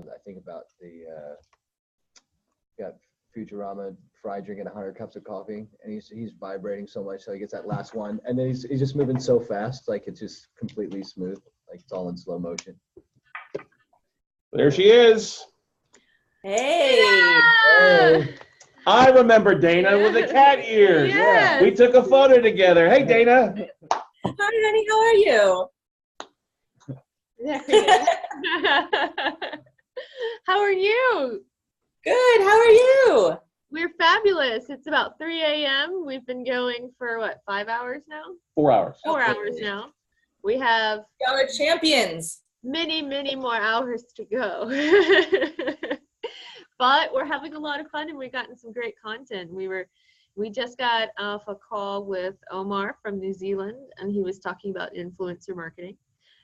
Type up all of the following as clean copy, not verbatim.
I think about the got Futurama Fry drinking 100 cups of coffee, and he's vibrating so much, so he gets that last one, and then he's just moving so fast, like it's just completely smooth, like it's all in slow motion. There she is. Hey. Hey. I remember Dana with the cat ears. Yes. We took a photo together. Hey, Dana. Hi, honey. How are you? How are you? Good. How are you? We're fabulous. It's about 3 a.m. We've been going for what, 5 hours now? 4 hours. 4 hours now. We have Y'all are champions. many, many more hours to go. But we're having a lot of fun, and we've gotten some great content. We just got off a call with Omar from New Zealand, and he was talking about influencer marketing.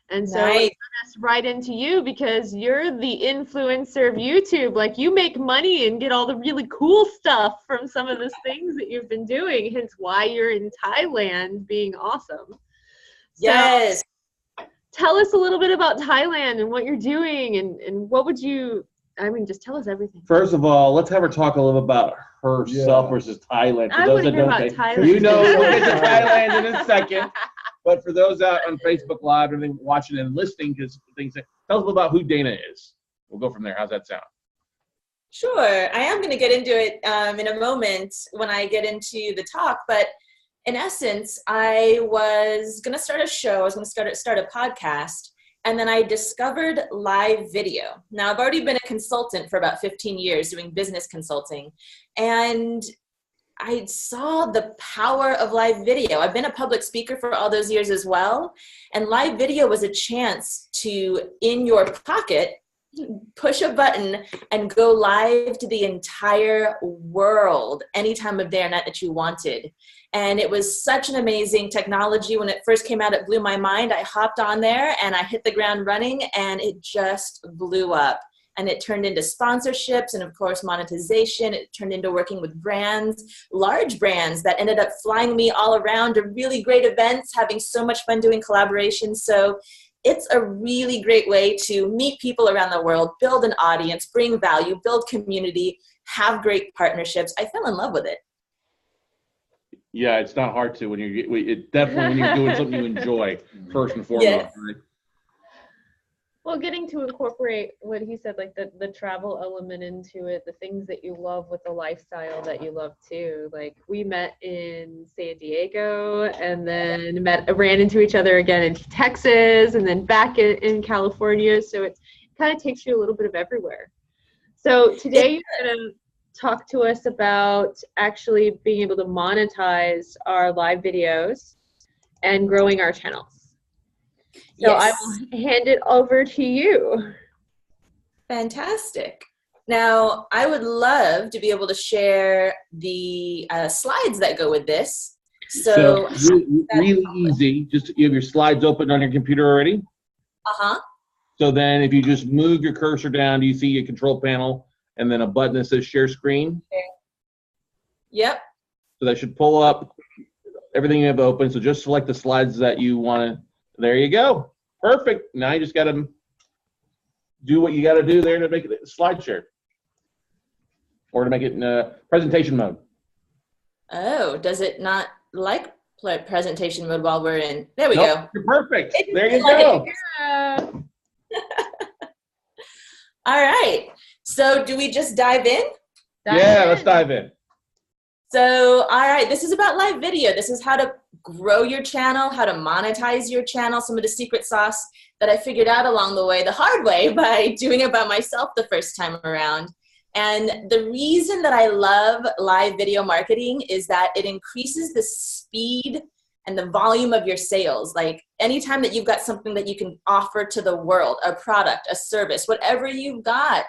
And so Nice. it's right into you because you're the influencer of YouTube. Like, you make money and get all the really cool stuff from some of the things that you've been doing, hence why you're in Thailand being awesome. Yes. So tell us a little bit about Thailand and what you're doing, and what would you, I mean, just tell us everything. First of all, let's have her talk a little about herself versus Thailand. For I those wanna that hear don't about think, Thailand. you know, we'll get to Thailand in a second. But for those out on Facebook Live and watching and listening, because things, tell us about who Dana is. We'll go from there. How's that sound? Sure. I am going to get into it in a moment when I get into the talk. But in essence, I was going to start a show. I was going to start a podcast. And then I discovered live video. Now, I've already been a consultant for about 15 years doing business consulting. And I saw the power of live video. I've been a public speaker for all those years as well. And live video was a chance to, in your pocket, push a button and go live to the entire world any time of day or night that you wanted. And it was such an amazing technology. When it first came out, it blew my mind. I hopped on there and I hit the ground running, and it just blew up. And it turned into sponsorships and, of course, monetization. It turned into working with brands, large brands that ended up flying me all around to really great events, having so much fun doing collaborations. So it's a really great way to meet people around the world, build an audience, bring value, build community, have great partnerships. I fell in love with it. Yeah, it's not hard to when definitely when you're doing something you enjoy, first and foremost. Yes. Right? Well, getting to incorporate what he said, like the travel element into it, the things that you love with the lifestyle that you love too. Like, we met in San Diego, and then ran into each other again in Texas, and then back in California. So it kind of takes you a little bit of everywhere. So today you're going to talk to us about actually being able to monetize our live videos and growing our channels. So Yes. I will hand it over to you. Fantastic. Now, I would love to be able to share the slides that go with this. So really easy. Just you have your slides open on your computer already. Uh-huh. So then if you just move your cursor down, do you see a control panel and then a button that says share screen? Okay. Yep. So that should pull up everything you have open. So just select the slides that you want to. There you go. Perfect. Now you just got to do what you got to do there to make it a slide share or to make it in presentation mode. Oh, does it not like presentation mode while we're in? There we Nope, go. You're perfect. It There you like go. Yeah. All right. So do we just dive in? Yeah, let's dive in. So, all right, this is about live video. This is how to grow your channel, how to monetize your channel, some of the secret sauce that I figured out along the way, the hard way, by doing it by myself the first time around. And the reason that I love live video marketing is that it increases the speed and the volume of your sales. Like, anytime that you've got something that you can offer to the world, a product, a service, whatever you've got,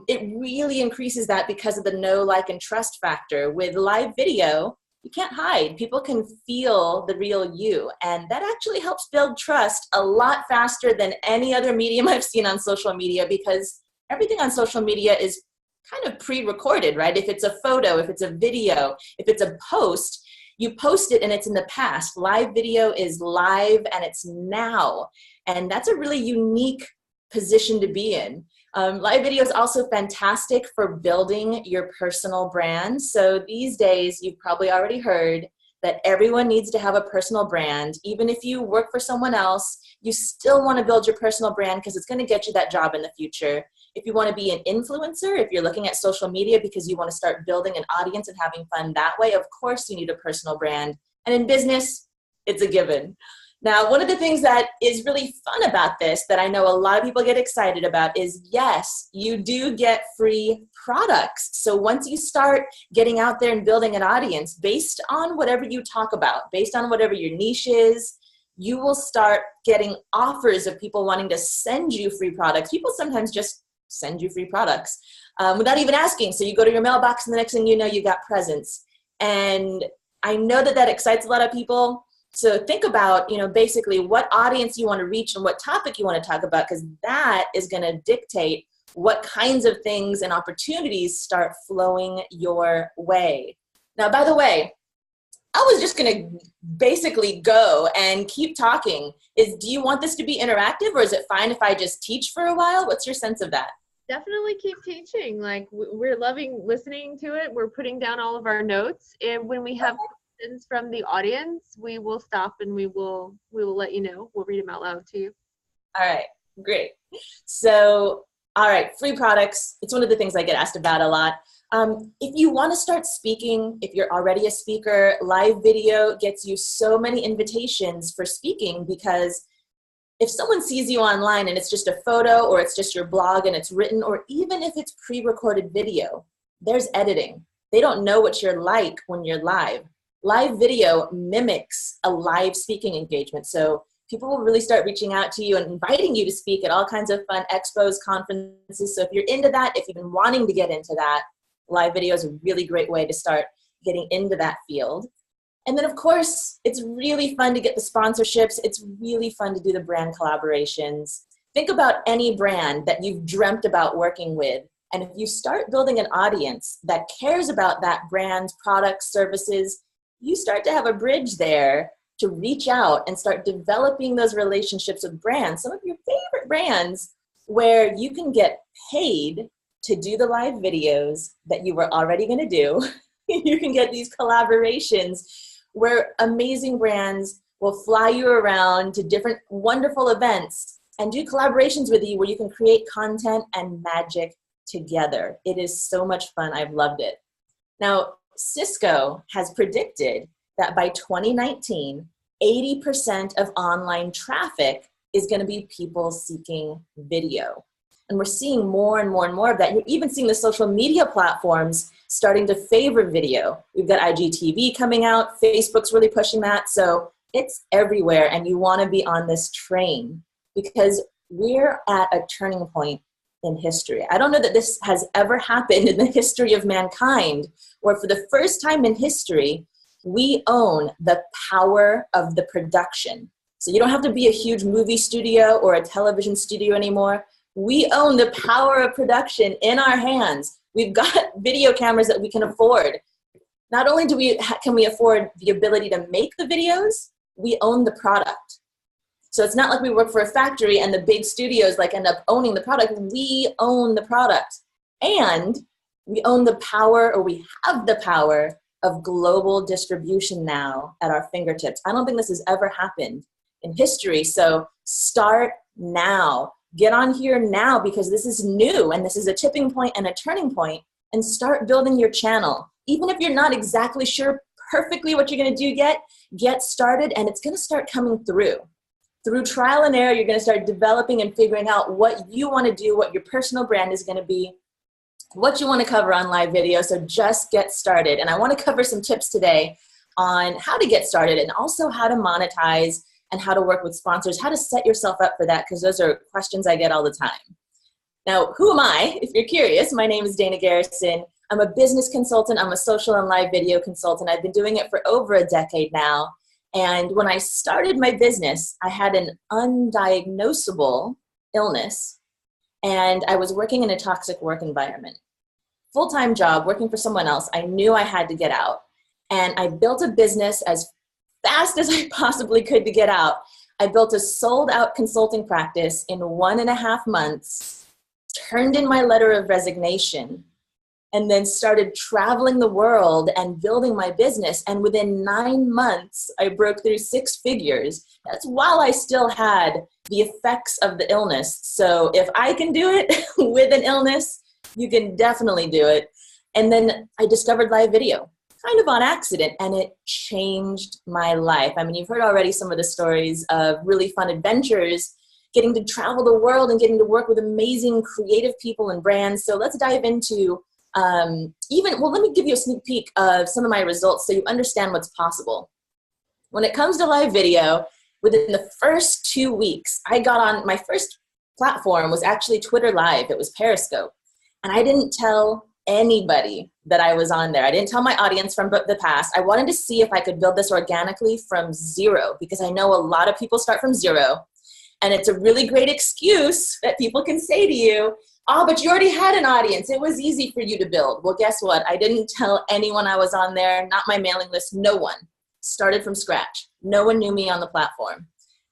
it really increases that because of the know, like, and trust factor. With live video, you can't hide. People can feel the real you. And that actually helps build trust a lot faster than any other medium I've seen on social media, because everything on social media is kind of pre-recorded, right? If it's a photo, if it's a video, if it's a post, you post it and it's in the past. Live video is live and it's now. And that's a really unique position to be in. Live video is also fantastic for building your personal brand. So these days, you've probably already heard that everyone needs to have a personal brand. Even if you work for someone else, you still want to build your personal brand because it's going to get you that job in the future. If you want to be an influencer, if you're looking at social media because you want to start building an audience and having fun that way, of course you need a personal brand. And in business, it's a given. Now, one of the things that is really fun about this that I know a lot of people get excited about is, yes, you do get free products. So once you start getting out there and building an audience based on whatever you talk about, based on whatever your niche is, you will start getting offers of people wanting to send you free products. People sometimes just send you free products without even asking. So you go to your mailbox and the next thing you know, you got presents. And I know that that excites a lot of people. So think about, basically what audience you want to reach and what topic you want to talk about, because that is going to dictate what kinds of things and opportunities start flowing your way. Now, by the way, I was just going to basically go and keep talking. Do you want this to be interactive, or is it fine if I just teach for a while? What's your sense of that? Definitely keep teaching. Like, we're loving listening to it. We're putting down all of our notes. And when we have questions from the audience, we will stop and we will let you know. We'll read them out loud to you. All right, great. So, all right, free products. It's one of the things I get asked about a lot. If you want to start speaking, if you're already a speaker, live video gets you so many invitations for speaking, because if someone sees you online and it's just a photo, or it's just your blog and it's written, or even if it's pre-recorded video, there's editing. They don't know what you're like when you're live. Live video mimics a live speaking engagement. So people will really start reaching out to you and inviting you to speak at all kinds of fun expos, conferences. So if you're into that, if you've been wanting to get into that, live video is a really great way to start getting into that field. And then, of course, it's really fun to get the sponsorships. It's really fun to do the brand collaborations. Think about any brand that you've dreamt about working with. And if you start building an audience that cares about that brand's products, services, you start to have a bridge there to reach out and start developing those relationships with brands, some of your favorite brands, where you can get paid to do the live videos that you were already going to do. You can get these collaborations where amazing brands will fly you around to different wonderful events and do collaborations with you where you can create content and magic together. It is so much fun. I've loved it. Now, Cisco has predicted that by 2019, 80% of online traffic is going to be people seeking video. And we're seeing more and more and more of that. You're even seeing the social media platforms starting to favor video. We've got IGTV coming out. Facebook's really pushing that. So it's everywhere, and you want to be on this train because we're at a turning point in history. I don't know that this has ever happened in the history of mankind, where for the first time in history, we own the power of the production. So you don't have to be a huge movie studio or a television studio anymore. We own the power of production in our hands. We've got video cameras that we can afford. Not only can we afford the ability to make the videos, we own the product. So it's not like we work for a factory and the big studios end up owning the product. We own the product. And we own the power, or we have the power of global distribution now at our fingertips. I don't think this has ever happened in history. So start now. Get on here now, because this is new and this is a tipping point and a turning point, and start building your channel. Even if you're not exactly sure perfectly what you're going to do yet, get started, and it's going to start coming through. Through trial and error, you're going to start developing and figuring out what you want to do, what your personal brand is going to be, what you want to cover on live video. So just get started. And I want to cover some tips today on how to get started, and also how to monetize, and how to work with sponsors, how to set yourself up for that, because those are questions I get all the time. Now, who am I? If you're curious, my name is Dana Garrison. I'm a business consultant. I'm a social and live video consultant. I've been doing it for over a decade now. And when I started my business, I had an undiagnosable illness, and I was working in a toxic work environment. Full-time job, working for someone else. I knew I had to get out. And I built a business as fast as I possibly could to get out. I built a sold-out consulting practice in 1.5 months, turned in my letter of resignation, and then started traveling the world and building my business. And within 9 months, I broke through 6 figures. That's while I still had the effects of the illness. So if I can do it with an illness, you can definitely do it. And then I discovered live video, kind of on accident, and it changed my life. I mean, you've heard already some of the stories of really fun adventures, getting to travel the world and getting to work with amazing creative people and brands. So let's dive into let me give you a sneak peek of some of my results so you understand what's possible. When it comes to live video, within the first 2 weeks, I got on, my first platform was actually Twitter Live. It was Periscope. And I didn't tell anybody that I was on there. I didn't tell my audience from the past. I wanted to see if I could build this organically from zero, because I know a lot of people start from zero. And it's a really great excuse that people can say to you, oh, but you already had an audience. It was easy for you to build. Well, guess what? I didn't tell anyone I was on there, not my mailing list, no one. Started from scratch. No one knew me on the platform.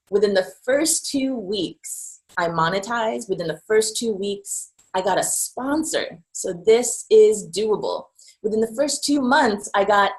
Within the first 2 weeks, I monetized. Within the first 2 weeks, I got a sponsor. So this is doable. Within the first 2 months, I got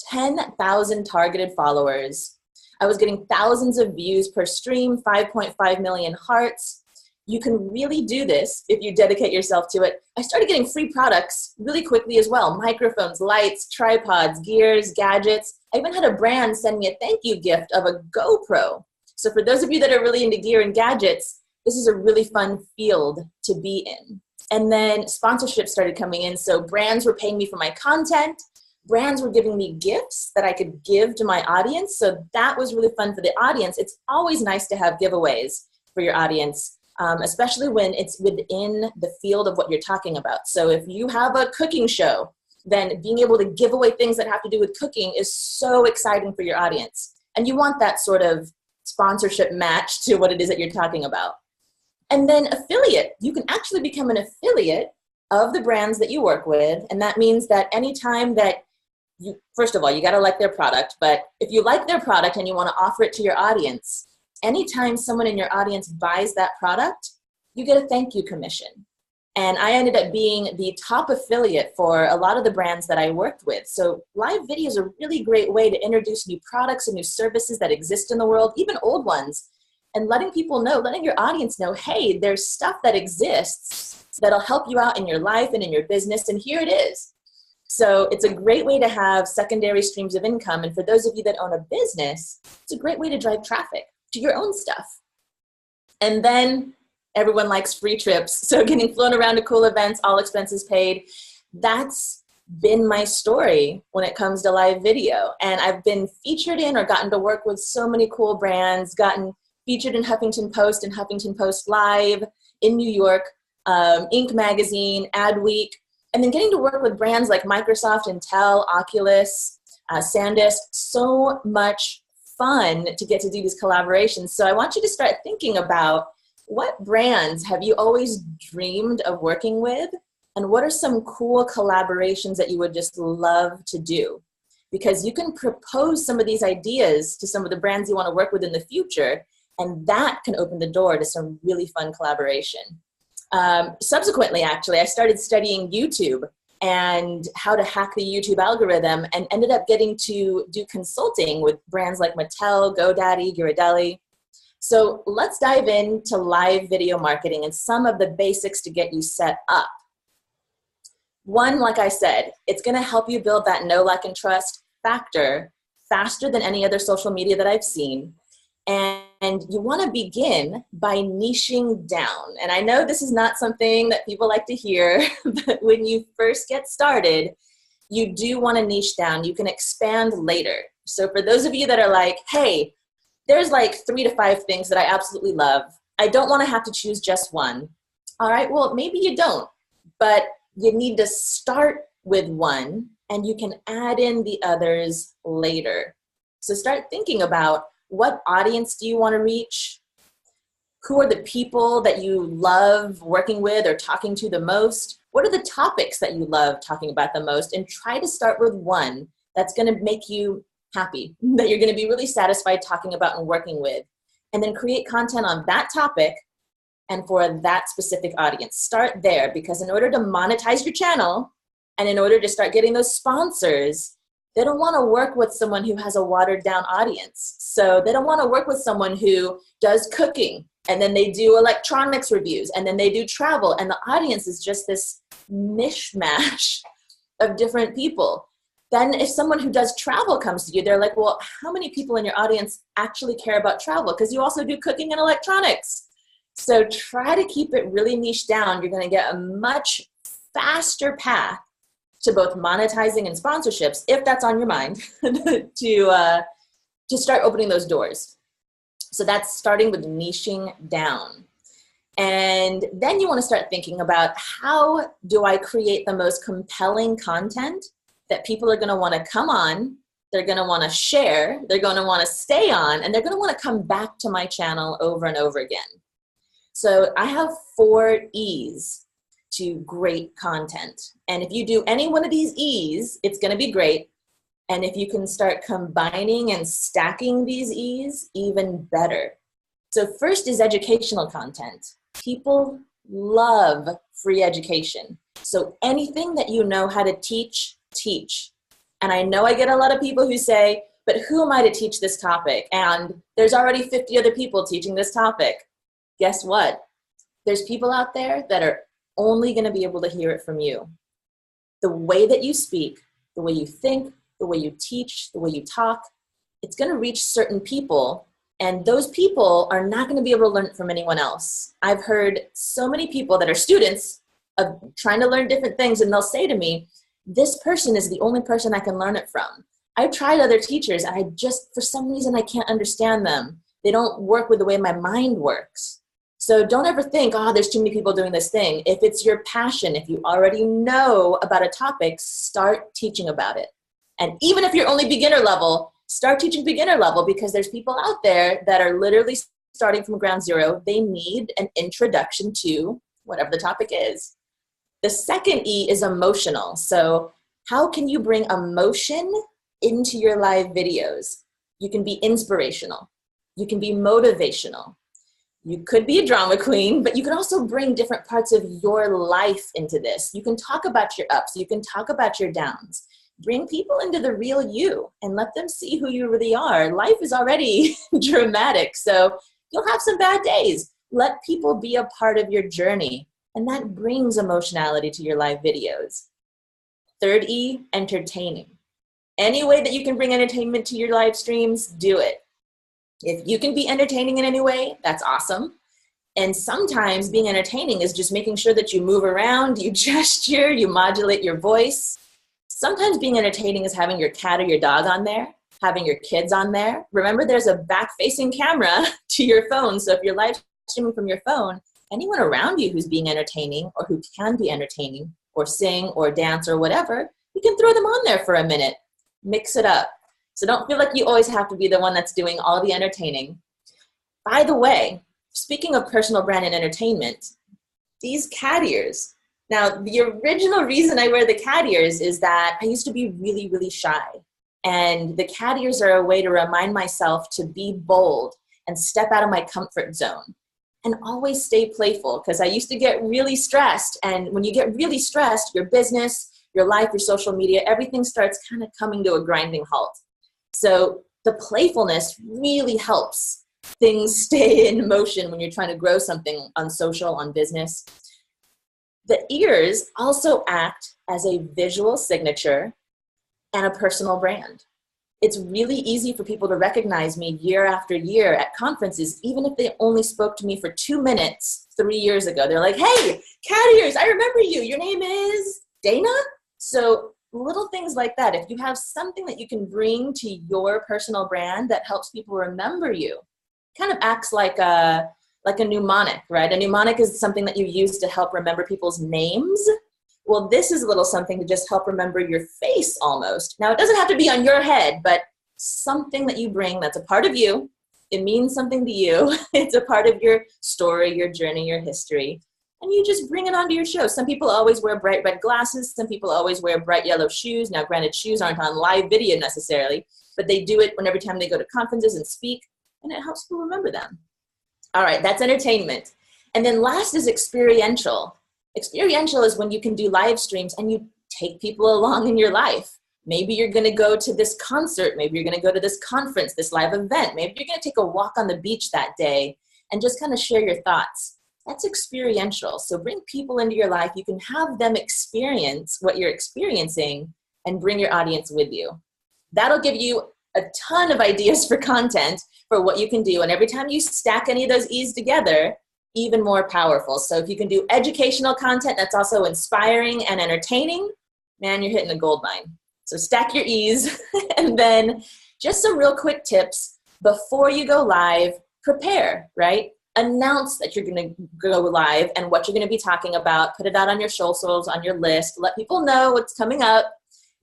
10,000 targeted followers. I was getting thousands of views per stream, 5.5 million hearts. You can really do this if you dedicate yourself to it. I started getting free products really quickly as well. Microphones, lights, tripods, gears, gadgets. I even had a brand send me a thank you gift of a GoPro. So for those of you that are really into gear and gadgets, this is a really fun field to be in. And then sponsorships started coming in. So brands were paying me for my content. Brands were giving me gifts that I could give to my audience. So that was really fun for the audience. It's always nice to have giveaways for your audience, especially when it's within the field of what you're talking about. So if you have a cooking show, then being able to give away things that have to do with cooking is so exciting for your audience. And you want that sort of sponsorship match to what it is that you're talking about. And then affiliate, you can actually become an affiliate of the brands that you work with. And that means that anytime that you, first of all, you got to like their product, but if you like their product and you want to offer it to your audience, anytime someone in your audience buys that product, you get a thank you commission. And I ended up being the top affiliate for a lot of the brands that I worked with. So live video is a really great way to introduce new products and new services that exist in the world, even old ones, and letting people know, letting your audience know, hey, there's stuff that exists that'll help you out in your life and in your business, and here it is. So it's a great way to have secondary streams of income. And for those of you that own a business, it's a great way to drive traffic to your own stuff. And then everyone likes free trips. So getting flown around to cool events, all expenses paid. That's been my story when it comes to live video. And I've been featured in or gotten to work with so many cool brands, gotten featured in Huffington Post and Huffington Post Live in New York, Inc. Magazine, Adweek, and then getting to work with brands like Microsoft, Intel, Oculus, SanDisk. So much fun to get to do these collaborations. So I want you to start thinking about, what brands have you always dreamed of working with? And what are some cool collaborations that you would just love to do? Because you can propose some of these ideas to some of the brands you want to work with in the future, and that can open the door to some really fun collaboration. Subsequently, actually, I started studying YouTube and how to hack the YouTube algorithm, and ended up getting to do consulting with brands like Mattel, GoDaddy, Ghirardelli. So let's dive into live video marketing and some of the basics to get you set up. One, like I said, it's going to help you build that know, like, and trust factor faster than any other social media that I've seen. And you want to begin by niching down. And I know this is not something that people like to hear, but when you first get started, you do want to niche down. You can expand later. So for those of you that are like, hey, there's like 3 to 5 things that I absolutely love, I don't want to have to choose just one. All right, well, maybe you don't, but you need to start with one, and you can add in the others later. So start thinking about, what audience do you want to reach? Who are the people that you love working with or talking to the most? What are the topics that you love talking about the most? And try to start with one that's going to make you happy, that you're going to be really satisfied talking about and working with. And then create content on that topic and for that specific audience. Start there, because in order to monetize your channel and in order to start getting those sponsors, they don't want to work with someone who has a watered down audience. So they don't want to work with someone who does cooking and then they do electronics reviews and then they do travel, and the audience is just this mishmash of different people. Then if someone who does travel comes to you, they're like, well, how many people in your audience actually care about travel? Because you also do cooking and electronics. So try to keep it really niche down. You're going to get a much faster path to both monetizing and sponsorships, if that's on your mind, to start opening those doors. So that's starting with niching down. And then you want to start thinking about, how do I create the most compelling content that people are going to want to come on, they're going to want to share, they're going to want to stay on, and they're going to want to come back to my channel over and over again. So I have 4 E's to great content. And if you do any one of these E's, it's going to be great. And if you can start combining and stacking these E's, even better. So first is educational content. People love free education. So anything that you know how to teach, teach. And I know I get a lot of people who say, but who am I to teach this topic? And there's already 50 other people teaching this topic. Guess what? There's people out there that are only going to be able to hear it from you. The way that you speak, the way you think, the way you teach, the way you talk, it's going to reach certain people, and those people are not going to be able to learn it from anyone else. I've heard so many people that are students of trying to learn different things, and they'll say to me, this person is the only person I can learn it from. I've tried other teachers, and I just, for some reason, I can't understand them. They don't work with the way my mind works. So don't ever think, oh, there's too many people doing this thing. If it's your passion, if you already know about a topic, start teaching about it. And even if you're only beginner level, start teaching beginner level, because there's people out there that are literally starting from ground zero. They need an introduction to whatever the topic is. The second E is emotional. So how can you bring emotion into your live videos? You can be inspirational. You can be motivational. You could be a drama queen, but you can also bring different parts of your life into this. You can talk about your ups. You can talk about your downs. Bring people into the real you and let them see who you really are. Life is already dramatic, so you'll have some bad days. Let people be a part of your journey, and that brings emotionality to your live videos. Third E, entertaining. Any way that you can bring entertainment to your live streams, do it. If you can be entertaining in any way, that's awesome. And sometimes being entertaining is just making sure that you move around, you gesture, you modulate your voice. Sometimes being entertaining is having your cat or your dog on there, having your kids on there. Remember, there's a back-facing camera to your phone. So if you're live streaming from your phone, anyone around you who's being entertaining or who can be entertaining or sing or dance or whatever, you can throw them on there for a minute. Mix it up. So don't feel like you always have to be the one that's doing all the entertaining. By the way, speaking of personal brand and entertainment, these cat ears. Now, the original reason I wear the cat ears is that I used to be really, really shy. And the cat ears are a way to remind myself to be bold and step out of my comfort zone. And always stay playful, because I used to get really stressed. And when you get really stressed, your business, your life, your social media, everything starts kind of coming to a grinding halt. So the playfulness really helps things stay in motion when you're trying to grow something on social, on business. The ears also act as a visual signature and a personal brand. It's really easy for people to recognize me year after year at conferences, even if they only spoke to me for 2 minutes 3 years ago. They're like, hey, cat ears, I remember you. Your name is Dana? So little things like that. If you have something that you can bring to your personal brand that helps people remember you, kind of acts like a mnemonic, right? A mnemonic is something that you use to help remember people's names. Well, this is a little something to just help remember your face almost. Now, it doesn't have to be on your head, but something that you bring that's a part of you. It means something to you. It's a part of your story, your journey, your history. And you just bring it onto your show. Some people always wear bright red glasses. Some people always wear bright yellow shoes. Now, granted, shoes aren't on live video necessarily, but they do it every time they go to conferences and speak, and it helps people remember them. All right, that's entertainment. And then last is experiential. Experiential is when you can do live streams and you take people along in your life. Maybe you're going to go to this concert. Maybe you're going to go to this conference, this live event. Maybe you're going to take a walk on the beach that day and just kind of share your thoughts. That's experiential. So bring people into your life. You can have them experience what you're experiencing and bring your audience with you. That'll give you a ton of ideas for content for what you can do. And every time you stack any of those E's together, even more powerful. So if you can do educational content that's also inspiring and entertaining, man, you're hitting the gold mine. So stack your E's. And then just some real quick tips before you go live. Prepare, right? Announce that you're going to go live and what you're going to be talking about. Put it out on your socials, on your list. Let people know what's coming up.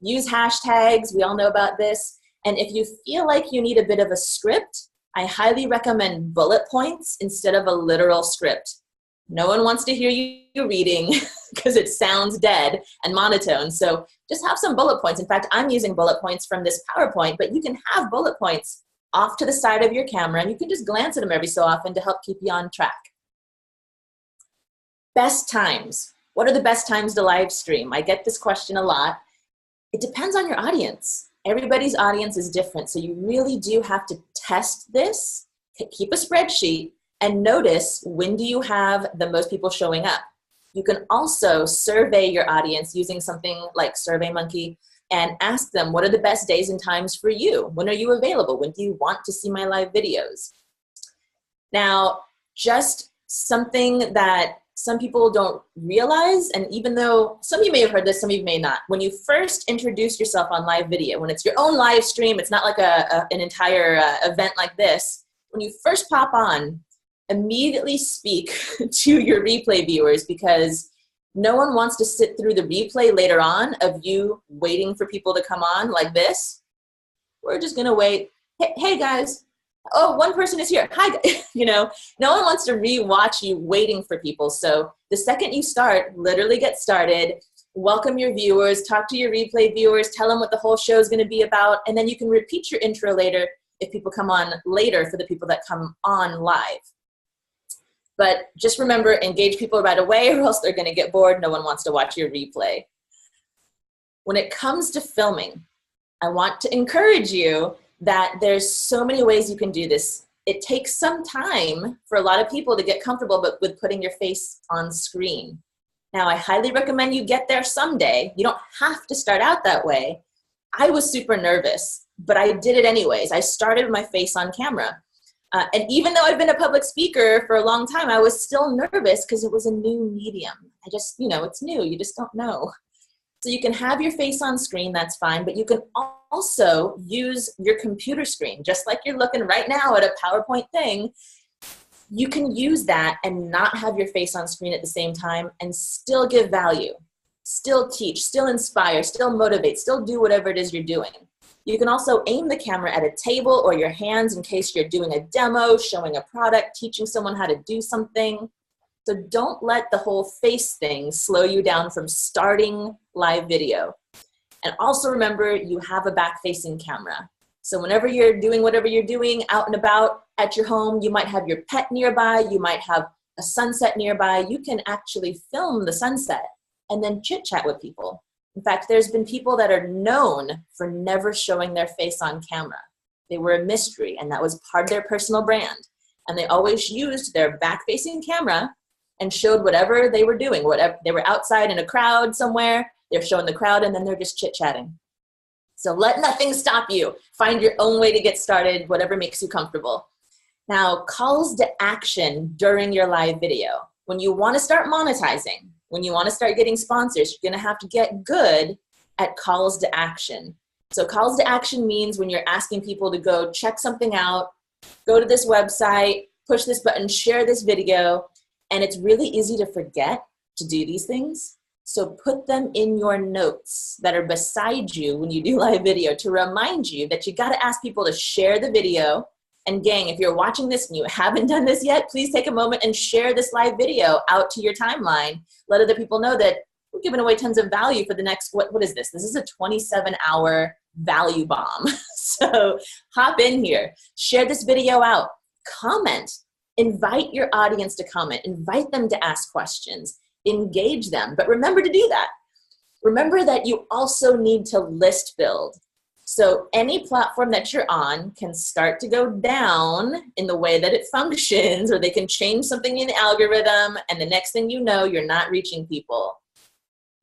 Use hashtags. We all know about this. And if you feel like you need a bit of a script, I highly recommend bullet points instead of a literal script. No one wants to hear you reading because it sounds dead and monotone. So just have some bullet points. In fact, I'm using bullet points from this PowerPoint, but you can have bullet points off to the side of your camera, and you can just glance at them every so often to help keep you on track. Best times. What are the best times to live stream? I get this question a lot. It depends on your audience. Everybody's audience is different, so you really do have to test this, keep a spreadsheet, and notice when do you have the most people showing up. You can also survey your audience using something like SurveyMonkey and ask them, what are the best days and times for you? When are you available? When do you want to see my live videos? Now, just something that some people don't realize, and even though some of you may have heard this, some of you may not, when you first introduce yourself on live video, when it's your own live stream, it's not like an entire event like this, when you first pop on, immediately speak to your replay viewers, because no one wants to sit through the replay later on of you waiting for people to come on like this. We're just gonna wait. Hey guys, oh, one person is here. Hi, you know, no one wants to re-watch you waiting for people. So the second you start, literally get started, welcome your viewers, talk to your replay viewers, tell them what the whole show is gonna be about, and then you can repeat your intro later if people come on later for the people that come on live. But just remember, engage people right away or else they're gonna get bored. No one wants to watch your replay. When it comes to filming, I want to encourage you that there's so many ways you can do this. It takes some time for a lot of people to get comfortable with putting your face on screen. Now, I highly recommend you get there someday. You don't have to start out that way. I was super nervous, but I did it anyways. I started with my face on camera. And even though I've been a public speaker for a long time, I was still nervous because it was a new medium. I just, you know, it's new. You just don't know. So you can have your face on screen, that's fine, but you can also use your computer screen, just like you're looking right now at a PowerPoint thing. You can use that and not have your face on screen at the same time and still give value, still teach, still inspire, still motivate, still do whatever it is you're doing. You can also aim the camera at a table or your hands in case you're doing a demo, showing a product, teaching someone how to do something. So don't let the whole face thing slow you down from starting live video. And also remember, you have a back-facing camera. So whenever you're doing whatever you're doing out and about at your home, you might have your pet nearby, you might have a sunset nearby. You can actually film the sunset and then chit-chat with people. In fact, there's been people that are known for never showing their face on camera. They were a mystery, and that was part of their personal brand. And they always used their back-facing camera and showed whatever they were doing. Whatever they were outside in a crowd somewhere, they're showing the crowd, and then they're just chit-chatting. So let nothing stop you. Find your own way to get started, whatever makes you comfortable. Now, calls to action during your live video. When you want to start monetizing, when you want to start getting sponsors, you're going to have to get good at calls to action. So calls to action means when you're asking people to go check something out, go to this website, push this button, share this video, and it's really easy to forget to do these things. So put them in your notes that are beside you when you do live video to remind you that you got to ask people to share the video. And gang, if you're watching this and you haven't done this yet, please take a moment and share this live video out to your timeline. Let other people know that we're giving away tons of value for the next, what is this? This is a 27-hour value bomb. So hop in here, share this video out, comment. Invite your audience to comment, invite them to ask questions, engage them, but remember to do that. Remember that you also need to list build. So any platform that you're on can start to go down in the way that it functions, or they can change something in the algorithm, and the next thing you know, you're not reaching people.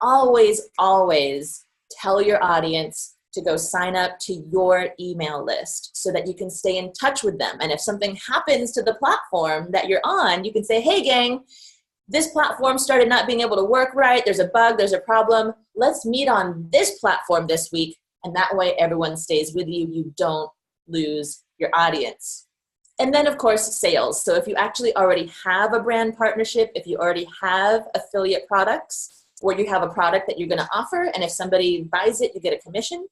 Always, always tell your audience to go sign up to your email list so that you can stay in touch with them. And if something happens to the platform that you're on, you can say, hey gang, this platform started not being able to work right. There's a bug, there's a problem. Let's meet on this platform this week. And that way everyone stays with you. You don't lose your audience. And then of course, sales. So if you actually already have a brand partnership, if you already have affiliate products, or you have a product that you're gonna offer, and if somebody buys it, you get a commission,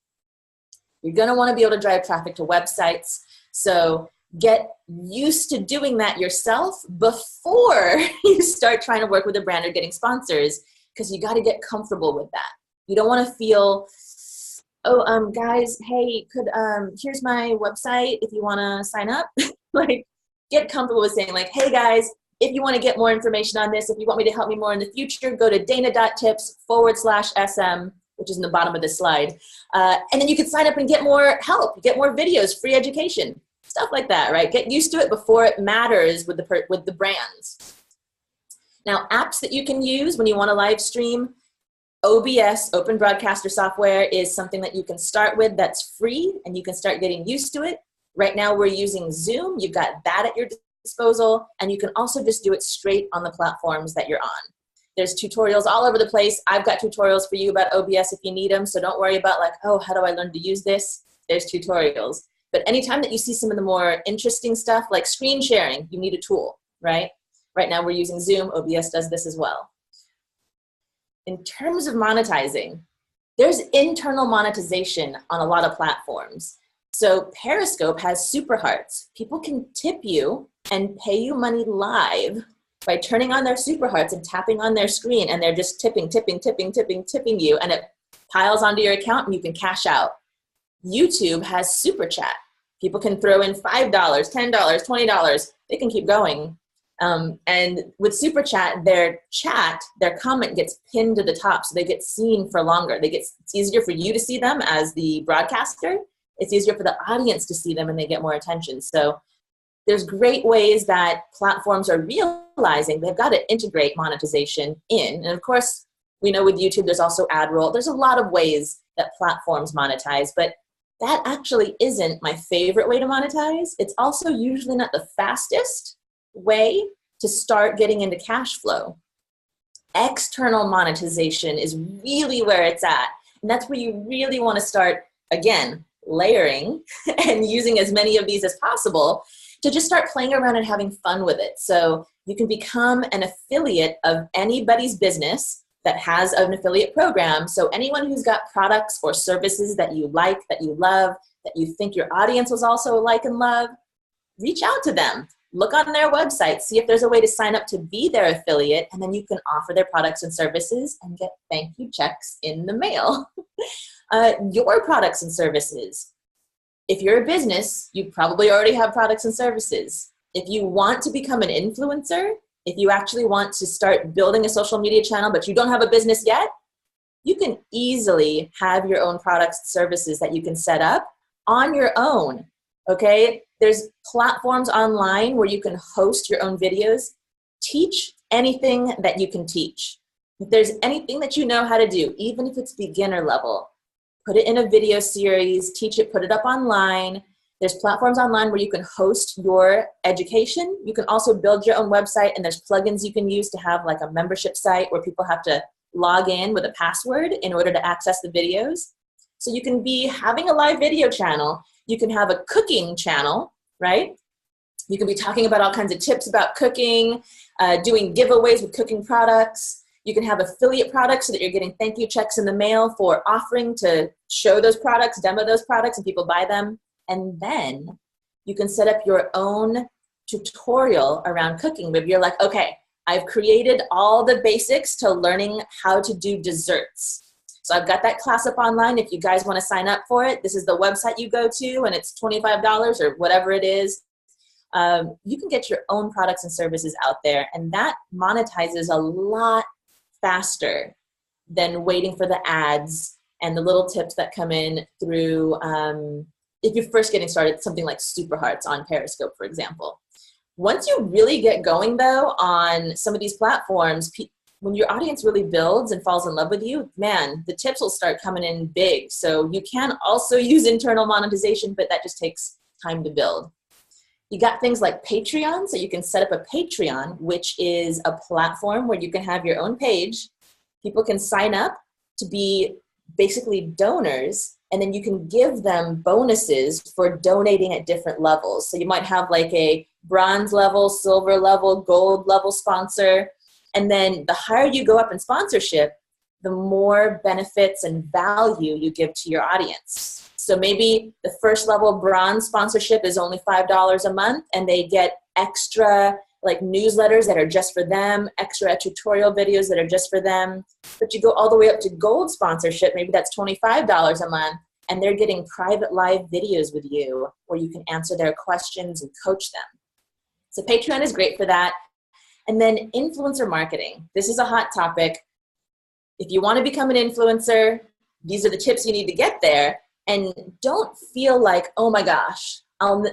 you're gonna wanna be able to drive traffic to websites. So get used to doing that yourself before you start trying to work with a brand or getting sponsors, because you gotta get comfortable with that. You don't wanna feel, oh, guys, hey, here's my website if you wanna sign up. Like, get comfortable with saying like, hey guys, if you wanna get more information on this, if you want me to help me more in the future, go to dana.tips/SM, which is in the bottom of this slide. And then you can sign up and get more help, get more videos, free education, stuff like that, right? Get used to it before it matters with the brands. Now, apps that you can use when you want to live stream, OBS, Open Broadcaster Software, is something that you can start with that's free, and you can start getting used to it. Right now we're using Zoom. You've got that at your disposal, and you can also just do it straight on the platforms that you're on. There's tutorials all over the place. I've got tutorials for you about OBS if you need them, so don't worry about like, oh, how do I learn to use this? There's tutorials. But anytime that you see some of the more interesting stuff like screen sharing, you need a tool, right? Right now we're using Zoom. OBS does this as well. In terms of monetizing, there's internal monetization on a lot of platforms. So Periscope has super hearts. People can tip you and pay you money live by turning on their super hearts and tapping on their screen, and they're just tipping you, and it piles onto your account and you can cash out. YouTube has super chat. People can throw in $5, $10, $20. They can keep going. And with super chat, their comment gets pinned to the top, so they get seen for longer. It's easier for you to see them as the broadcaster. It's easier for the audience to see them, and they get more attention. So there's great ways that platforms are realizing they've got to integrate monetization in. And of course, we know with YouTube, there's also ad roll. There's a lot of ways that platforms monetize, but that actually isn't my favorite way to monetize. It's also usually not the fastest way to start getting into cash flow. External monetization is really where it's at. And that's where you really want to start, again, layering and using as many of these as possible to just start playing around and having fun with it. So you can become an affiliate of anybody's business that has an affiliate program. So anyone who's got products or services that you like, that you love, that you think your audience will also like and love, reach out to them. Look on their website, see if there's a way to sign up to be their affiliate, and then you can offer their products and services and get thank you checks in the mail. Your products and services. If you're a business, you probably already have products and services. If you want to become an influencer, if you actually want to start building a social media channel, but you don't have a business yet, you can easily have your own products and services that you can set up on your own, okay? There's platforms online where you can host your own videos. Teach anything that you can teach. If there's anything that you know how to do, even if it's beginner level, put it in a video series, teach it, put it up online. There's platforms online where you can host your education. You can also build your own website, and there's plugins you can use to have like a membership site where people have to log in with a password in order to access the videos. So you can be having a live video channel. You can have a cooking channel, right? You can be talking about all kinds of tips about cooking, doing giveaways with cooking products. You can have affiliate products so that you're getting thank you checks in the mail for offering to show those products, demo those products, and people buy them. And then you can set up your own tutorial around cooking. Maybe you're like, okay, I've created all the basics to learning how to do desserts. So I've got that class up online. If you guys want to sign up for it, this is the website you go to, and it's $25 or whatever it is. you can get your own products and services out there, and that monetizes a lot faster than waiting for the ads and the little tips that come in through, if you're first getting started, something like Super Hearts on Periscope, for example. Once you really get going, though, on some of these platforms, when your audience really builds and falls in love with you, man, the tips will start coming in big. So you can also use internal monetization, but that just takes time to build. You got things like Patreon, so you can set up a Patreon, which is a platform where you can have your own page. People can sign up to be basically donors, and then you can give them bonuses for donating at different levels. So you might have like a bronze level, silver level, gold level sponsor. And then the higher you go up in sponsorship, the more benefits and value you give to your audience. So maybe the first level bronze sponsorship is only $5 a month, and they get extra like newsletters that are just for them, extra tutorial videos that are just for them. But you go all the way up to gold sponsorship, maybe that's $25 a month, and they're getting private live videos with you where you can answer their questions and coach them. So Patreon is great for that. And then influencer marketing. This is a hot topic. If you want to become an influencer, these are the tips you need to get there. And don't feel like, oh my gosh,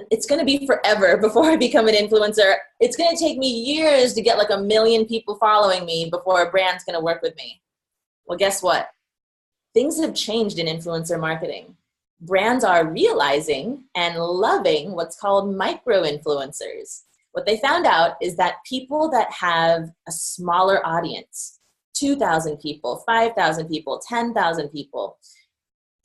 it's going to be forever before I become an influencer. It's going to take me years to get like 1 million people following me before a brand's going to work with me. Well, guess what? Things have changed in influencer marketing. Brands are realizing and loving what's called micro-influencers. What they found out is that people that have a smaller audience, 2,000 people, 5,000 people, 10,000 people,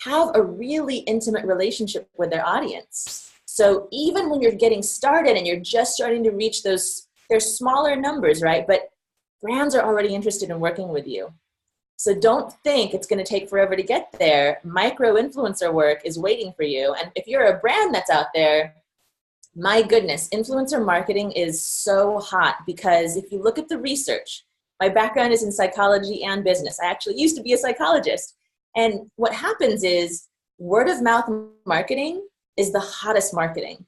have a really intimate relationship with their audience. So even when you're getting started and you're just starting to reach those, they're smaller numbers, right? But brands are already interested in working with you. So don't think it's going to take forever to get there. Micro-influencer work is waiting for you. And if you're a brand that's out there, my goodness, influencer marketing is so hot because if you look at the research, my background is in psychology and business. I actually used to be a psychologist. And what happens is word of mouth marketing is the hottest marketing.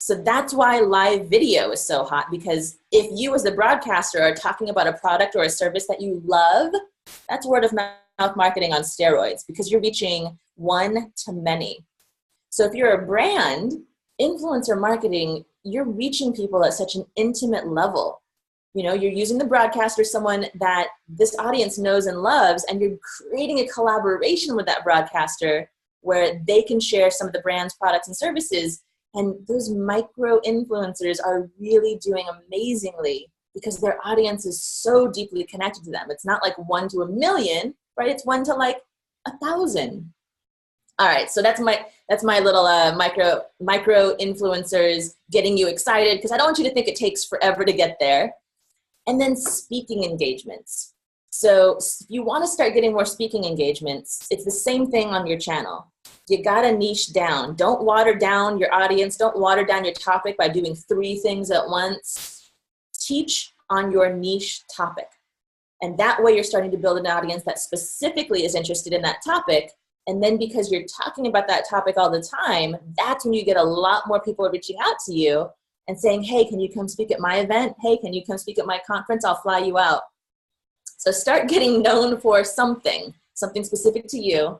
So that's why live video is so hot, because if you as the broadcaster are talking about a product or a service that you love, that's word of mouth marketing on steroids because you're reaching one to many. So if you're a brand, influencer marketing, you're reaching people at such an intimate level. You know, you're using the broadcaster, someone that this audience knows and loves, and you're creating a collaboration with that broadcaster where they can share some of the brand's products and services. And those micro influencers are really doing amazingly because their audience is so deeply connected to them. It's not like 1 to 1 million, right? It's 1 to like 1,000. All right, so that's my little micro influencers getting you excited, because I don't want you to think it takes forever to get there. And then speaking engagements. So if you want to start getting more speaking engagements, it's the same thing on your channel. You got to niche down. Don't water down your audience. Don't water down your topic by doing 3 things at once. Teach on your niche topic. And that way you're starting to build an audience that specifically is interested in that topic. And then because you're talking about that topic all the time, that's when you get a lot more people reaching out to you and saying, hey, can you come speak at my event? Hey, can you come speak at my conference? I'll fly you out. So start getting known for something specific to you,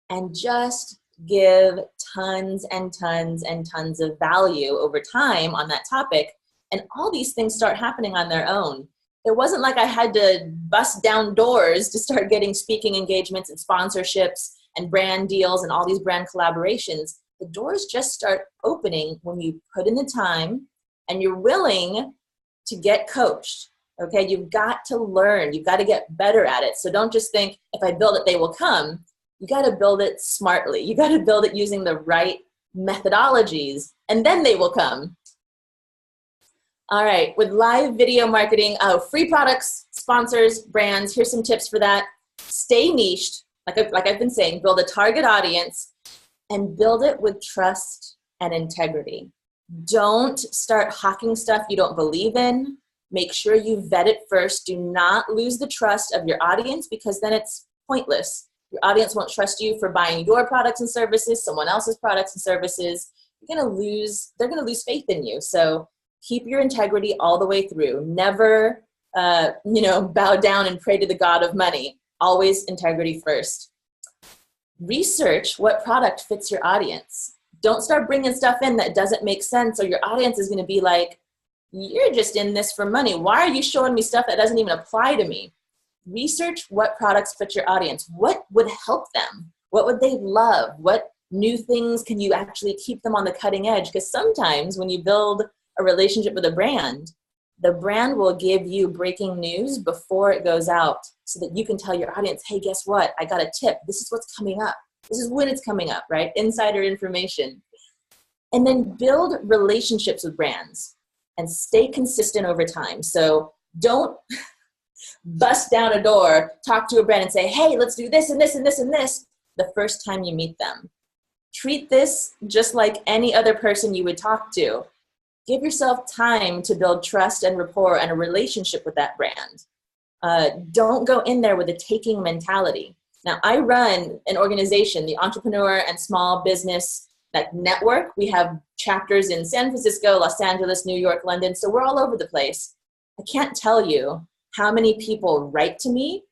and just give tons and tons and tons of value over time on that topic. And all these things start happening on their own. It wasn't like I had to bust down doors to start getting speaking engagements and sponsorships and brand deals and all these brand collaborations. The doors just start opening when you put in the time and you're willing to get coached. Okay, you've got to learn. You've got to get better at it. So don't just think, if I build it, they will come. You got to build it smartly. You got to build it using the right methodologies, and then they will come. All right, with live video marketing, free products, sponsors, brands, here's some tips for that. Stay niched. Like I've been saying, build a target audience and build it with trust and integrity. Don't start hawking stuff you don't believe in. Make sure you vet it first. Do not lose the trust of your audience, because then it's pointless. Your audience won't trust you for buying your products and services, someone else's products and services. They're going to lose faith in you. So Keep your integrity all the way through. Never, bow down and pray to the God of money. Always integrity first. Research what product fits your audience. Don't start bringing stuff in that doesn't make sense, or your audience is going to be like, you're just in this for money. Why are you showing me stuff that doesn't even apply to me? Research what products fit your audience. What would help them? What would they love? What new things can you actually keep them on the cutting edge? Because sometimes when you build a relationship with a brand, the brand will give you breaking news before it goes out so that you can tell your audience, hey, guess what? I got a tip. This is what's coming up. This is when it's coming up, right? Insider information. And then build relationships with brands and stay consistent over time. So don't bust down a door, talk to a brand and say, hey, let's do this and this and this and this the first time you meet them. Treat this just like any other person you would talk to. Give yourself time to build trust and rapport and a relationship with that brand. Don't go in there with a taking mentality. Now, I run an organization, the Entrepreneur and Small Business Network. We have chapters in San Francisco, Los Angeles, New York, London. So we're all over the place. I can't tell you how many people write to me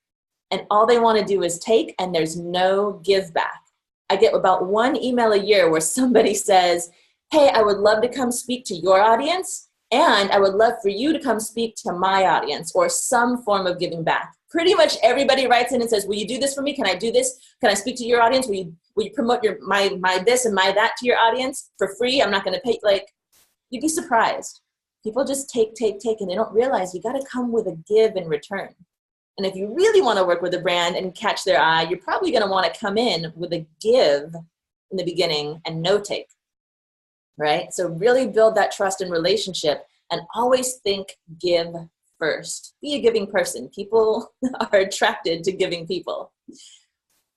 and all they want to do is take, and there's no give back. I get about one email a year where somebody says, hey, I would love to come speak to your audience, and I would love for you to come speak to my audience, or some form of giving back. Pretty much everybody writes in and says, will you do this for me? Can I do this? Can I speak to your audience? Will you promote my this and my that to your audience for free? I'm not going to pay. Like, you'd be surprised. People just take, and they don't realize you got to come with a give in return. And if you really want to work with a brand and catch their eye, you're probably going to want to come in with a give in the beginning and no take, right? So really build that trust and relationship, and always think give first. Be a giving person. People are attracted to giving people.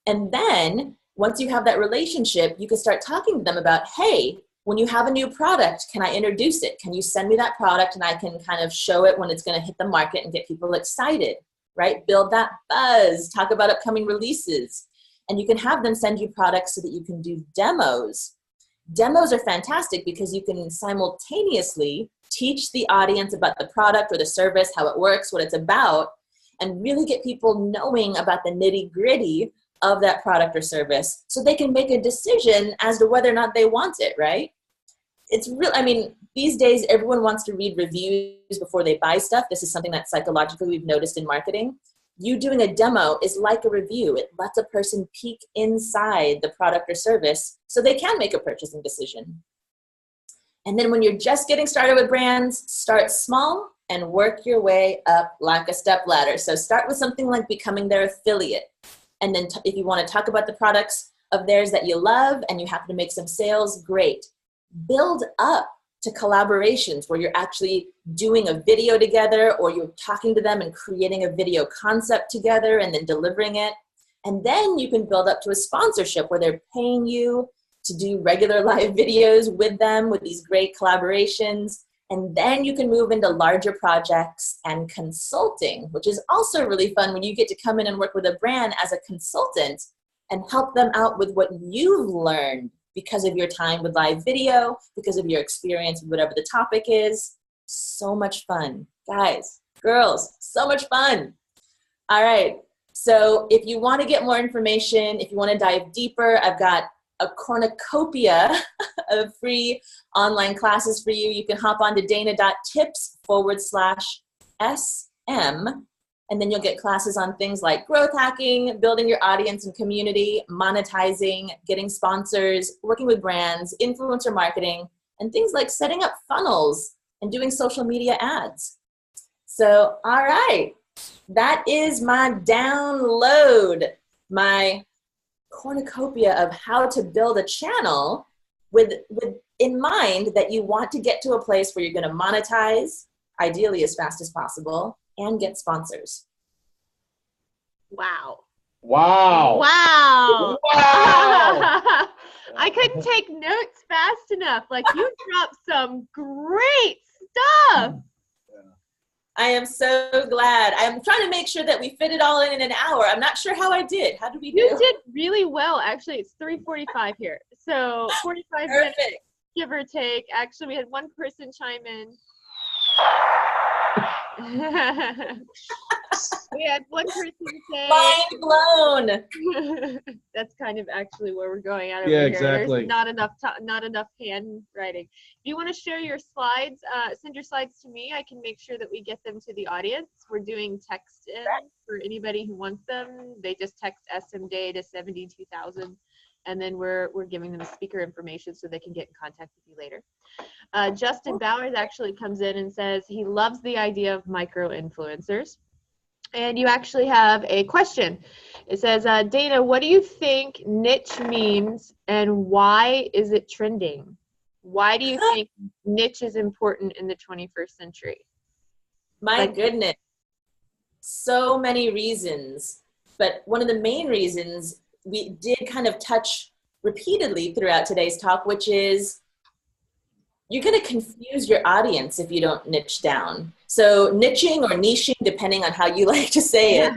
And then once you have that relationship, you can start talking to them about, hey, when you have a new product, can I introduce it? Can you send me that product and I can kind of show it when it's going to hit the market and get people excited, right? Build that buzz, talk about upcoming releases. And you can have them send you products so that you can do demos. Demos are fantastic because you can simultaneously teach the audience about the product or the service, how it works, what it's about, and really get people knowing about the nitty-gritty of that product or service so they can make a decision as to whether or not they want it, right? It's real. I mean, these days, everyone wants to read reviews before they buy stuff. This is something that psychologically we've noticed in marketing. You doing a demo is like a review. It lets a person peek inside the product or service so they can make a purchasing decision. And then when you're just getting started with brands, start small and work your way up like a step ladder. So start with something like becoming their affiliate. And then if you want to talk about the products of theirs that you love and you happen to make some sales, great. Build up to collaborations where you're actually doing a video together, or you're talking to them and creating a video concept together and then delivering it. And then you can build up to a sponsorship where they're paying you to do regular live videos with them with these great collaborations. And then you can move into larger projects and consulting, which is also really fun when you get to come in and work with a brand as a consultant and help them out with what you've learned because of your time with live video, because of your experience with whatever the topic is. So much fun. Guys, girls, so much fun. All right. So if you want to get more information, if you want to dive deeper, I've got a cornucopia of free online classes for you. You can hop on to dana.tips/SM, and then you'll get classes on things like growth hacking, building your audience and community, monetizing, getting sponsors, working with brands, influencer marketing, and things like setting up funnels and doing social media ads. So, all right, that is my download, my cornucopia of how to build a channel with in mind that you want to get to a place where you're going to monetize, ideally as fast as possible, and get sponsors. Wow. Wow. Wow. Wow. I couldn't take notes fast enough. Like, you dropped some great stuff. I am so glad. I'm trying to make sure that we fit it all in an hour. I'm not sure how I did. How did we do? You did really well. Actually, it's 3:45 here. So 45 minutes, give or take. Actually, we had one person chime in We had one person say, Mind blown. that's kind of actually where we're going at over Yeah, here. exactly. There's not enough handwriting. If you want to share your slides, send your slides to me. I can make sure that we get them to the audience. We're doing text in for anybody who wants them. They just text SMDay to 72,000, and then we're giving them speaker information so they can get in contact with you later. Justin Bowers actually comes in and says he loves the idea of micro-influencers. And you actually have a question. It says, Dana, what do you think niche means and why is it trending? Why do you think niche is important in the 21st century? My goodness. So many reasons. But one of the main reasons we did kind of touch repeatedly throughout today's talk, which is you're going to confuse your audience if you don't niche down. So niching or niching, depending on how you like to say it,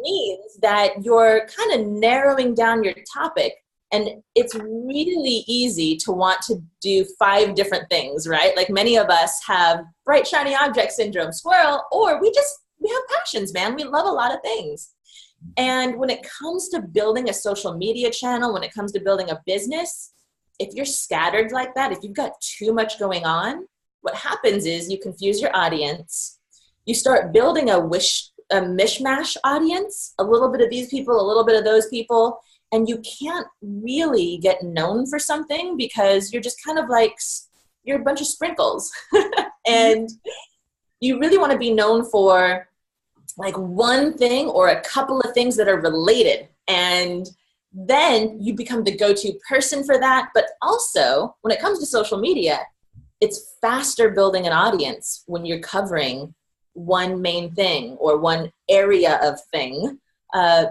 means that you're kind of narrowing down your topic. And it's really easy to want to do 5 different things, right? Like many of us have bright, shiny object syndrome, squirrel, or we have passions, man. We love a lot of things. And when it comes to building a social media channel, when it comes to building a business, if you're scattered like that, if you've got too much going on, what happens is you confuse your audience. You start building a mishmash audience, a little bit of these people, a little bit of those people, and you can't really get known for something because you're just kind of like, you're a bunch of sprinkles. And you really want to be known for like one thing or a couple of things that are related. And then you become the go-to person for that. But also, when it comes to social media, it's faster building an audience when you're covering one main thing or one area of thing,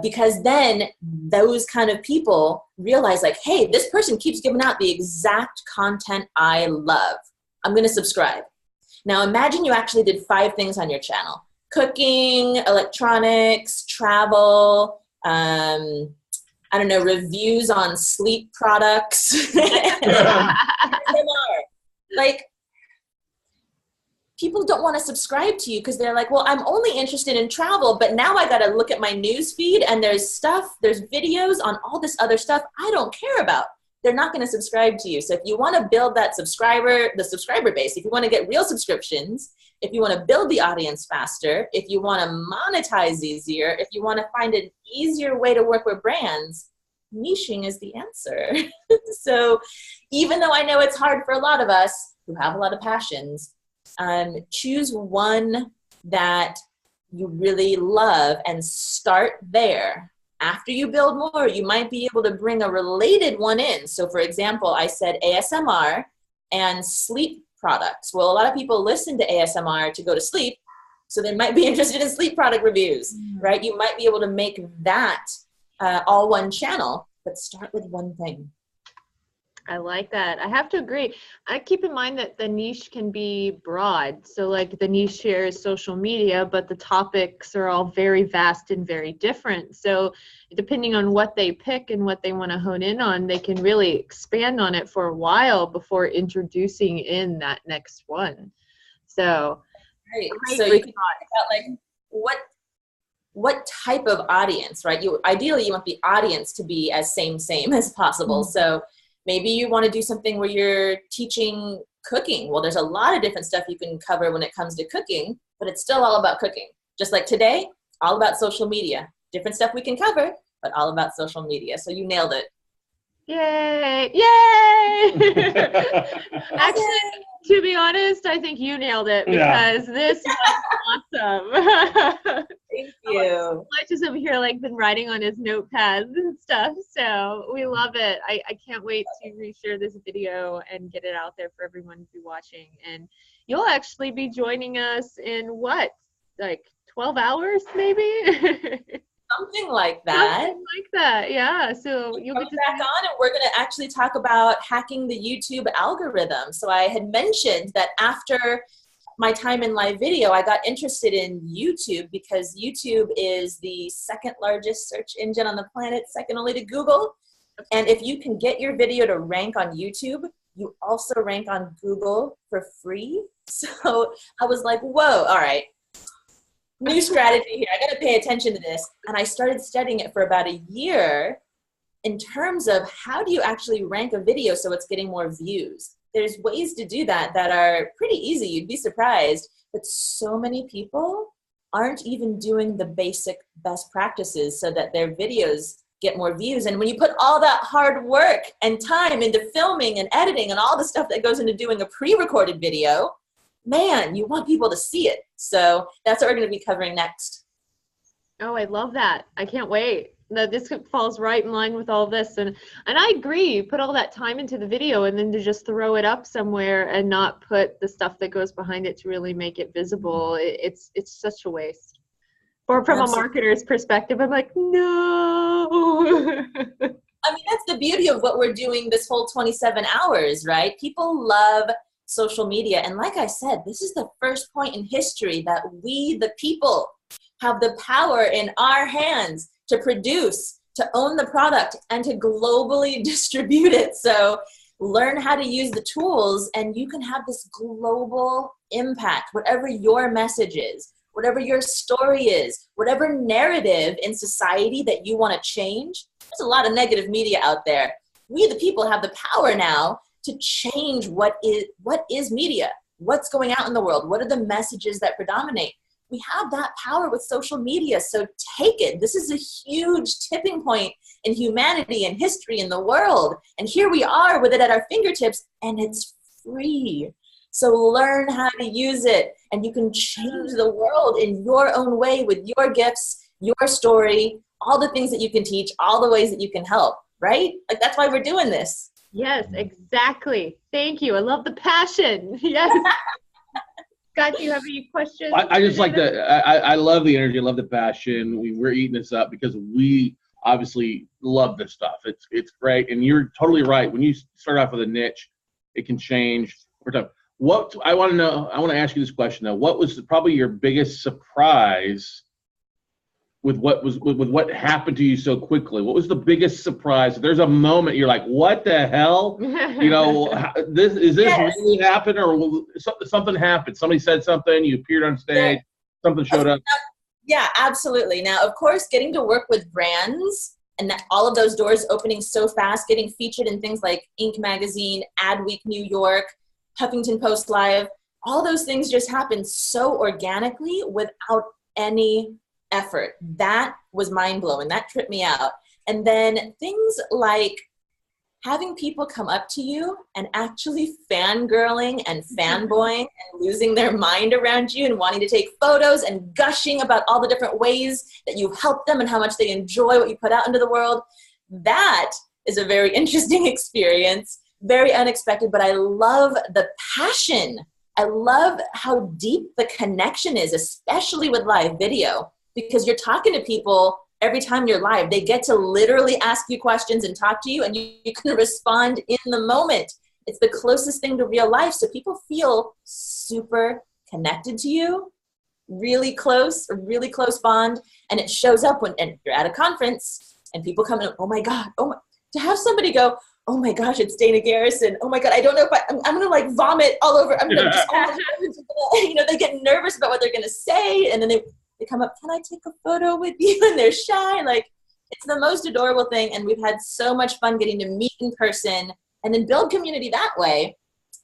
because then those kind of people realize like, hey, this person keeps giving out the exact content I love. I'm going to subscribe. Now imagine you actually did 5 things on your channel: cooking, electronics, travel, I don't know, reviews on sleep products. Like, people don't want to subscribe to you because they're like, well, I'm only interested in travel, but now I got to look at my news feed and there's videos on all this other stuff I don't care about. They're not going to subscribe to you. So if you want to build the subscriber base, if you want to get real subscriptions, if you want to build the audience faster, if you want to monetize easier, if you want to find an easier way to work with brands, niching is the answer. So even though I know it's hard for a lot of us who have a lot of passions, choose one that you really love and start there. After you build more, you might be able to bring a related one in. So for example, I said ASMR and sleep products. Well, a lot of people listen to ASMR to go to sleep, so they might be interested in sleep product reviews, right? You might be able to make that all one channel, but start with one thing. I like that. I have to agree. I keep in mind that the niche can be broad. So like the niche here is social media, but the topics are all very vast and very different. So depending on what they pick and what they want to hone in on, they can really expand on it for a while before introducing in that next one. So, right. So you can talk about like what type of audience, right? Ideally you want the audience to be as same as possible. Mm-hmm. So maybe you want to do something where you're teaching cooking. Well, there's a lot of different stuff you can cover when it comes to cooking, but it's still all about cooking. Just like today, all about social media. Different stuff we can cover, but all about social media. So you nailed it. Yay! Yay! Actually, to be honest, I think you nailed it because this was awesome. Thank you. Much as over here, like, been writing on his notepads and stuff, so we love it. I can't wait to reshare this video and get it out there for everyone to be watching. And you'll actually be joining us in what, like 12 hours, maybe? Something like that. Something like that, yeah. So you'll get to back on, and we're going to actually talk about hacking the YouTube algorithm. So I had mentioned that after my time in live video, I got interested in YouTube because YouTube is the second largest search engine on the planet, second only to Google. And if you can get your video to rank on YouTube, you also rank on Google for free. So I was like, whoa, all right. New strategy here. I got to pay attention to this. And I started studying it for about a year in terms of how do you actually rank a video so it's getting more views. There's ways to do that that are pretty easy. You'd be surprised. But so many people aren't even doing the basic best practices so that their videos get more views. And when you put all that hard work and time into filming and editing and all the stuff that goes into doing a pre-recorded video, man, you want people to see it. So that's what we're going to be covering next. Oh, I love that. I can't wait. No, this falls right in line with all this. And I agree, you put all that time into the video and then to just throw it up somewhere and not put the stuff that goes behind it to really make it visible, it's such a waste. Or from a marketer's perspective, I'm like, no. I mean, that's the beauty of what we're doing this whole 27 hours, right? People love social media. And like I said, this is the first point in history that we, the people, have the power in our hands to produce, to own the product, and to globally distribute it. So learn how to use the tools and you can have this global impact, whatever your message is, whatever your story is, whatever narrative in society that you want to change. There's a lot of negative media out there. We, the people, have the power now to change what is media, what's going out in the world, what are the messages that predominate. We have that power with social media, so take it. This is a huge tipping point in humanity and history in the world. And here we are with it at our fingertips, and it's free. So learn how to use it, and you can change the world in your own way with your gifts, your story, all the things that you can teach, all the ways that you can help, right? Like, that's why we're doing this. Yes, exactly. Thank you. I love the passion. Yes. Scott, do you have any questions? I just like I love the energy. I love the passion. We're eating this up because we obviously love this stuff. It's great. And you're totally right. When you start off with a niche, it can change over time. What I want to know, I want to ask you this question though. What was probably your biggest surprise with what happened to you so quickly? What was the biggest surprise? If there's a moment you're like, what the hell? You know, this really happened, or something happened? Somebody said something, you appeared on stage, something showed up. Yeah, absolutely. Now, of course, getting to work with brands and all of those doors opening so fast, getting featured in things like Inc. Magazine, Adweek New York, Huffington Post Live, all those things just happened so organically without any effort. That was mind-blowing. That tripped me out. And then things like having people come up to you and actually fangirling and fanboying and losing their mind around you and wanting to take photos and gushing about all the different ways that you help them and how much they enjoy what you put out into the world. That is a very interesting experience, very unexpected, but I love the passion. I love how deep the connection is, especially with live video. Because you're talking to people every time you're live. They get to literally ask you questions and talk to you, and you can respond in the moment. It's the closest thing to real life. So people feel super connected to you, really close, a really close bond. And it shows up when you're at a conference and people come in, oh my God, to have somebody go, oh my gosh, it's Dana Garrison. Oh my God, I don't know if I'm going to like vomit all over. I'm going to just, they get nervous about what they're going to say. And then they come up, can I take a photo with you? And they're shy. Like, it's the most adorable thing. And we've had so much fun getting to meet in person and then build community that way.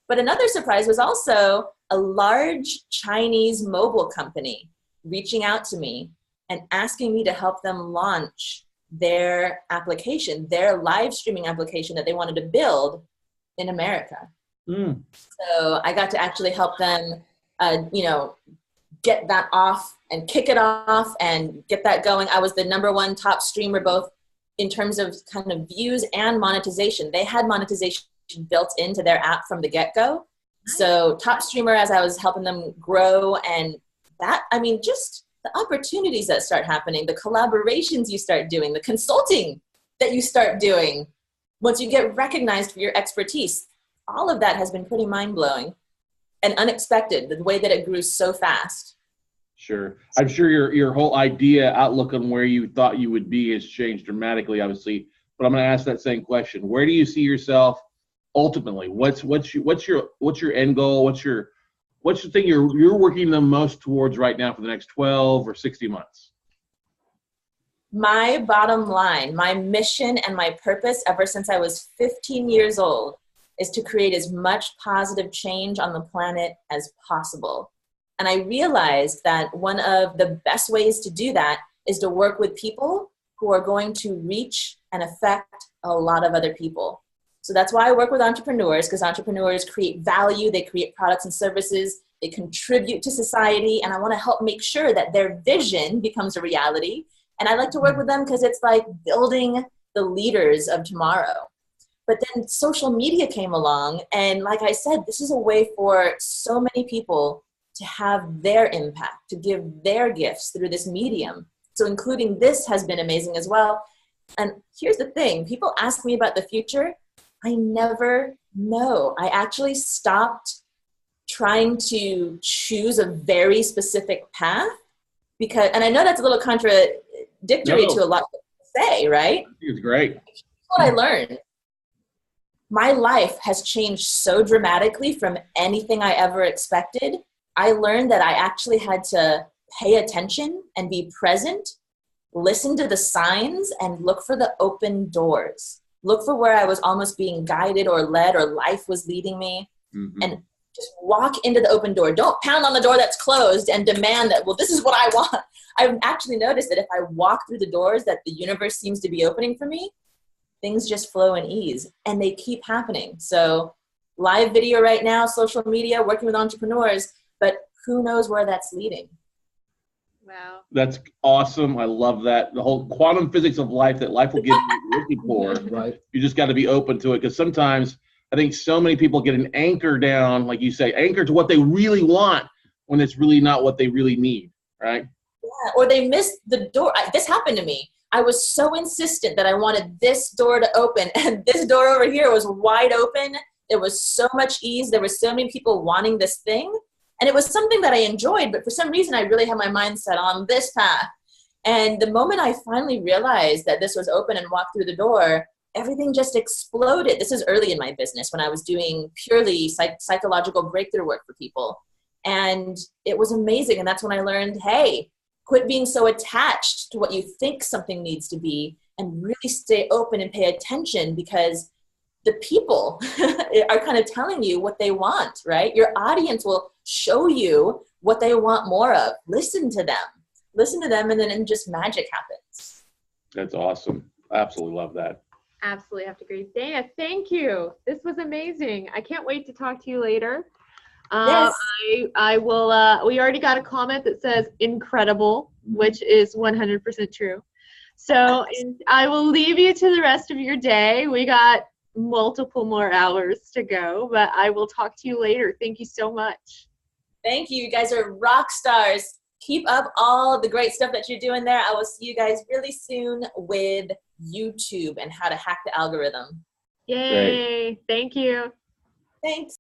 But another surprise was also a large Chinese mobile company reaching out to me and asking me to help them launch their application, their live streaming application that they wanted to build in America. So I got to actually help them, get that off and kick it off and get that going. I was the #1 top streamer, both in terms of kind of views and monetization. They had monetization built into their app from the get-go. So top streamer as I was helping them grow, and that, I mean, just the opportunities that start happening, the collaborations you start doing, the consulting that you start doing once you get recognized for your expertise. All of that has been pretty mind-blowing and unexpected, the way that it grew so fast. Sure. I'm sure your whole idea, outlook on where you thought you would be has changed dramatically, obviously. But I'm going to ask that same question. Where do you see yourself ultimately? What's your end goal? What's the thing you're working the most towards right now for the next 12 or 60 months? My bottom line, my mission and my purpose ever since I was 15 years old is to create as much positive change on the planet as possible. And I realized that one of the best ways to do that is to work with people who are going to reach and affect a lot of other people. So that's why I work with entrepreneurs, because entrepreneurs create value, they create products and services, they contribute to society, and I want to help make sure that their vision becomes a reality. And I like to work with them because it's like building the leaders of tomorrow. But then social media came along, and like I said, this is a way for so many people to have their impact, to give their gifts through this medium. So including this has been amazing as well. And here's the thing, people ask me about the future. I never know. I actually stopped trying to choose a very specific path because, and I know that's a little contradictory to a lot of people say, right? It's great. Here's what I learned. My life has changed so dramatically from anything I ever expected. I learned that I actually had to pay attention and be present, listen to the signs, and look for the open doors. Look for where I was almost being guided or led or life was leading me. Mm-hmm. And just walk into the open door. Don't pound on the door that's closed and demand that, well, this is what I want. I've actually noticed that if I walk through the doors that the universe seems to be opening for me, things just flow and ease, and they keep happening. So live video right now, social media, working with entrepreneurs, but who knows where that's leading. Wow. That's awesome. I love that. The whole quantum physics of life, that life will give you what you're looking for. Right. You just got to be open to it, because sometimes I think so many people get an anchor down, like you say, anchor to what they really want when it's really not what they really need, right? Yeah, or they missed the door. This happened to me. I was so insistent that I wanted this door to open, and this door over here was wide open. There was so much ease. There were so many people wanting this thing. And it was something that I enjoyed, but for some reason I really had my mind set on this path. And the moment I finally realized that this was open and walked through the door, everything just exploded. This is early in my business when I was doing purely psychological breakthrough work for people. And it was amazing. And that's when I learned, hey, quit being so attached to what you think something needs to be and really stay open and pay attention, because the people are kind of telling you what they want, right? Your audience will show you what they want more of. Listen to them, and then just magic happens. That's awesome. I absolutely love that. Absolutely have to agree. Dana, thank you. This was amazing. I can't wait to talk to you later. Yes. I will, we already got a comment that says incredible, which is 100% true. So I will leave you to the rest of your day. We got multiple more hours to go, but I will talk to you later. Thank you so much. Thank you. You guys are rock stars. Keep up all the great stuff that you're doing there. I will see you guys really soon with YouTube and how to hack the algorithm. Yay. Thank you. Thanks.